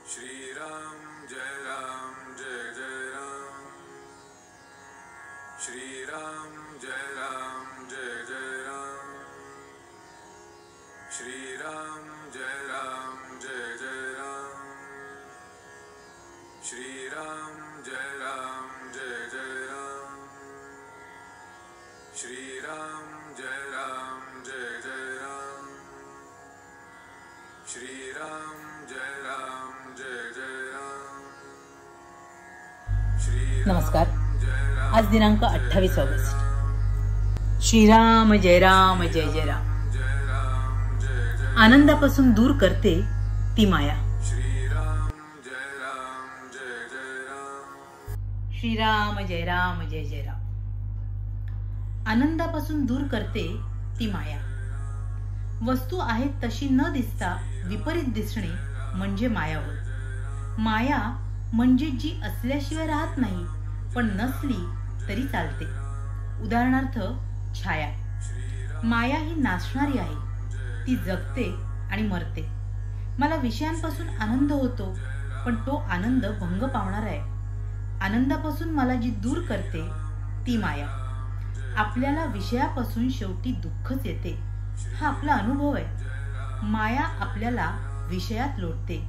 श्री राम जय जय राम। श्री राम जय जय राम। श्री राम जय जय राम। श्री राम जय जय राम। श्री राम जय जय राम। श्री राम जय जय राम। नमस्कार। आज दिनांक 28 ऑगस्ट। श्रीराम जय जय राम। आनंदापासून दूर करते ती माया। श्रीराम जय जय राम। श्रीराम जय जय राम। आनंदापासून दूर करते ती माया। वस्तू आहे तशी न दिसता विपरीत दिसणे म्हणजे माया होय। माया म्हणजे जी असल्याशिवाय राहत नाही, पण नसली तरी चालते। उदाहरणार्थ छाया। माया ही नाशणारी आहे, ती जगते आणि मरते। मला विषयांपासून आनंद होतो, पण तो आनंद भंग पावणार आहे। आनंदापासून मला जी दूर करते ती माया। आपल्याला विषयापासून शेवटी दुःखच येते, हा आपला अनुभव आहे। माया आपल्याला विषयात लोटते,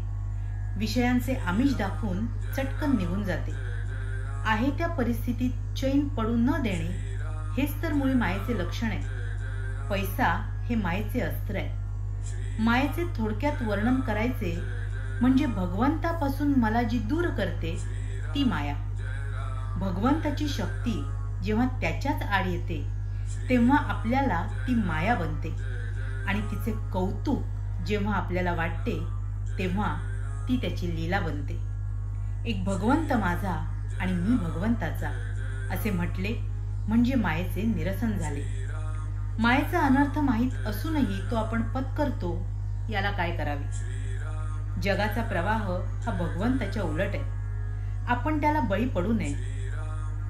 विषयांचे आमिष दाखवून चटकन निघून जाते। आहे त्या परिस्थितीत चैन पडू न देणे हेच तर मुळी मायेचे लक्षण आहे। पैसा हे मायेचे अस्त्र आहे। मायेचे थोडक्यात वर्णन करायचे म्हणजे भगवंतापासून मला जी दूर करते ती माया। भगवंताची शक्ती जेव्हा त्याच्याच आड येते तेव्हा आपल्याला ती माया बनते, आणि तिचे कौतुक जेव्हा आपल्याला वाटते तेव्हा ती त्याची लीला बनते। एक भगवंत माझा आणि मी भगवंताचा असे म्हटले म्हणजे मायेचे निरसन झाले। मायेचा अनर्थ माहीत असूनही तो आपण पत्करतो, याला काय करावे। जगाचा प्रवाह हा भगवंताच्या उलट आहे, आपण त्याला बळी पडू नये।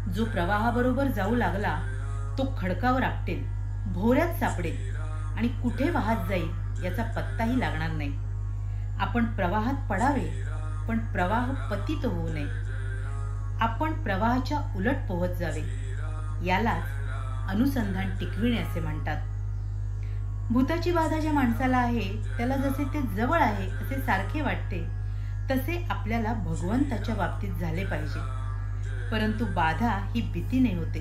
जो प्रवाहाबरोबर जाऊ लागला तो खडकावर आपटेल, भोवऱ्यात सापडेल आणि कुठे वाहत जाईल याचा पत्ताही लागणार नाही। आपण प्रवाहात पडावे, पण प्रवाह पतित होऊ नये। आपण प्रवाहाच्या उलट पोहत जावे, यालाच अनुसंधान टिकविणे असे म्हणतात। भूताची बाधा ज्या माणसाला आहे त्याला जसे ते जवळ आहे असे सारखे वाटते, तसे आपल्याला भगवंताच्या बाबतीत झाले पाहिजे। परंतु बाधा ही भीतीने होते,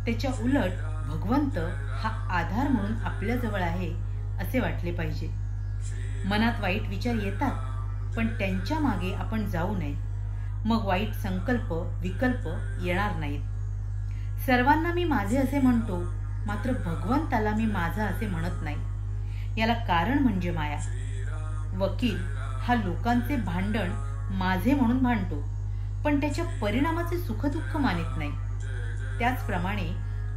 त्याच्या उलट भगवंत हा आधार म्हणून आपल्या जवळ आहे असे वाटले पाहिजे। मनात वाईट विचार येतात, पण त्यांच्या मागे आपण जाऊ नये, मग वाईट संकल्प विकल्प येणार नाहीत। सर्वांना मी माझे असे म्हणतो, मात्र भगवंताला मी माझा असे म्हणत नाही। याला कारण म्हणजे माया। वकील हा लोकांचे भांडण माझे म्हणून भांडतो, पण त्याच्या परिणामाचे सुखदुःख मानित नाही। त्याचप्रमाणे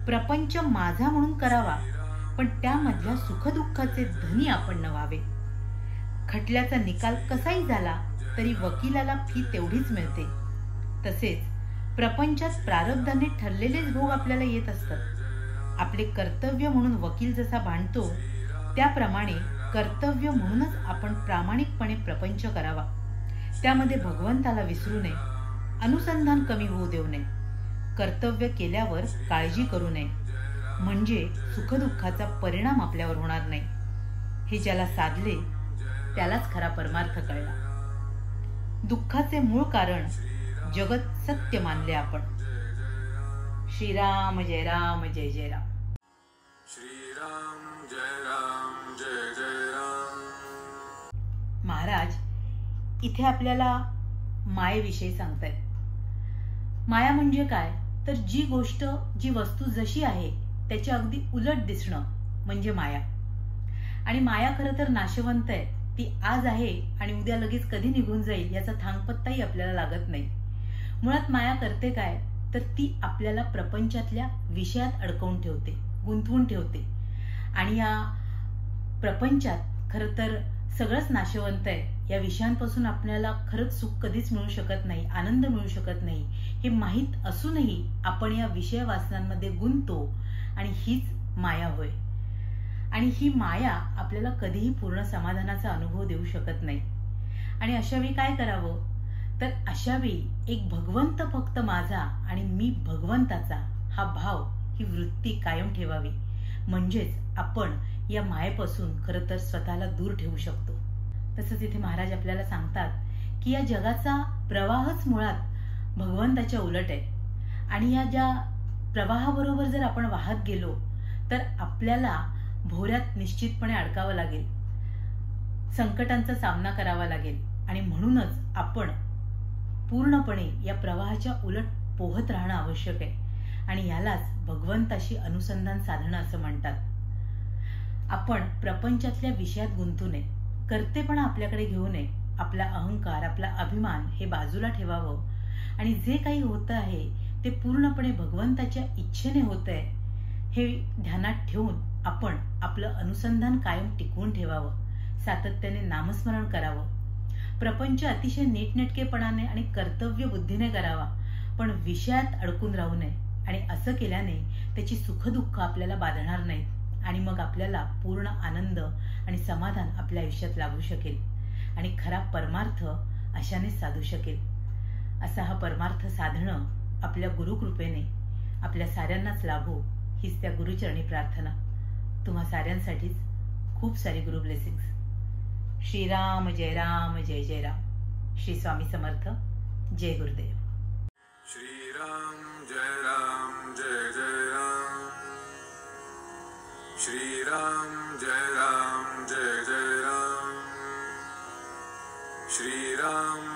प्रपंच माझा म्हणून करावा, पण त्यामधल्या सुखदुःखाचे धनी आपण न व्हावे। खटल्याचा निकाल कसाही झाला तरी वकिलाला फी तेवढीच मिळते। तसेच प्रपंचात प्रारब्धाने ठरलेलेच भोग आपल्याला येत असतात। आपले कर्तव्य म्हणून वकील जसा भांडतो, त्याप्रमाणे कर्तव्य म्हणूनच आपण प्रामाणिकपणे प्रपंच करावा। त्यामध्ये भगवंताला विसरू नये, अनुसंधान कमी होऊ देऊ नये। कर्तव्य केल्यावर काळजी करू नये, म्हणजे सुखदुःखाचा परिणाम आपल्यावर होणार नाही। हे ज्याला साधले त्यालाच खरा परमार्थ कळला। दुःखाचे मूळ कारण जगत सत्य मानले आपण। श्रीराम जय जय राम। श्रीराम जय जय राम। महाराज इथे आपल्याला मायेविषयी सांगतायत। माया म्हणजे काय तर जी गोष्ट जी वस्तू जशी आहे त्याच्या अगदी उलट दिसणं म्हणजे माया। आणि माया खरं तर नाशवंत आहे, ती आज आहे आणि उद्या लगेच कधी निघून जाईल याचा थांगपत्ताही आपल्याला लागत नाही। मुळात माया करते काय तर ती आपल्याला प्रपंचातल्या विषयात अडकवून ठेवते, गुंतवून ठेवते। आणि या प्रपंचात खरं तर सगळंच नाशवंत आहे। या विषयांपासून आपल्याला खरंच सुख कधीच मिळू शकत नाही, आनंद मिळू शकत नाही, हे माहीत असूनही आपण या विषय वासनांमध्ये गुंततो, आणि हीच माया होय। आणि ही माया आपल्याला कधीही पूर्ण समाधानाचा अनुभव देऊ शकत नाही। आणि अशावेळी काय करावं? तर अशावेळी एक भगवंत फक्त माझा आणि मी भगवंताचा हा भाव, ही वृत्ती कायम ठेवावी. म्हणजेच आपण या मायेपासून खरं तर स्वतःला दूर ठेवू शकतो. तसंच इथे महाराज आपल्याला सांगतात की या जगाचा प्रवाहच मुळात भगवंताच्या उलट आहे. आणि या ज्या प्रवाहाबरोबर जर आपण वाहत गेलो तर आपल्याला भोऱ्यात निश्चितपणे अडकावं लागेल, संकटांचा सामना करावा लागेल. आणि म्हणूनच आपण पूर्णपणे या प्रवाहाच्या उलट पोहत राहणं आवश्यक आहे. आणि यालाच भगवंताशी अनुसंधान साधणं असं म्हणतात. आपण प्रपंचातल्या विषयात गुंतू नये, कर्तेपणा आपल्याकडे घेऊ नये. आपला अहंकार, आपला अभिमान हे बाजूला ठेवावं आणि जे काही होतं आहे ते पूर्णपणे भगवंताच्या इच्छेने होत आहे हे ध्यानात ठेवून आपण आपलं अनुसंधान कायम टिकवून ठेवावं. सातत्याने नामस्मरण करावं. प्रपंच अतिशय नीटनेटकेपणाने आणि कर्तव्य बुद्धीने करावा, पण विषयात अडकून राहू नये. आणि असं केल्याने त्याची सुखदुःख आपल्याला बाधणार नाहीत आणि मग आपल्याला पूर्ण आनंद आणि समाधान आपल्या आयुष्यात लाभू शकेल आणि खरा परमार्थ अशाने साधू शकेल. असा हा परमार्थ साधणं आपल्या गुरुकृपेने आपल्या साऱ्यांनाच लाभो, हीच त्या गुरुचरणी प्रार्थना. तुम्हा साऱ्यांसाठीच खूप सारी गुरु ब्लेसिंग्स. श्रीराम जय राम जय जय राम. श्री स्वामी समर्थ. जय गुरुदेव. श्रीराम जय राम जय जय राम. श्रीराम जय राम जय जय राम. श्रीराम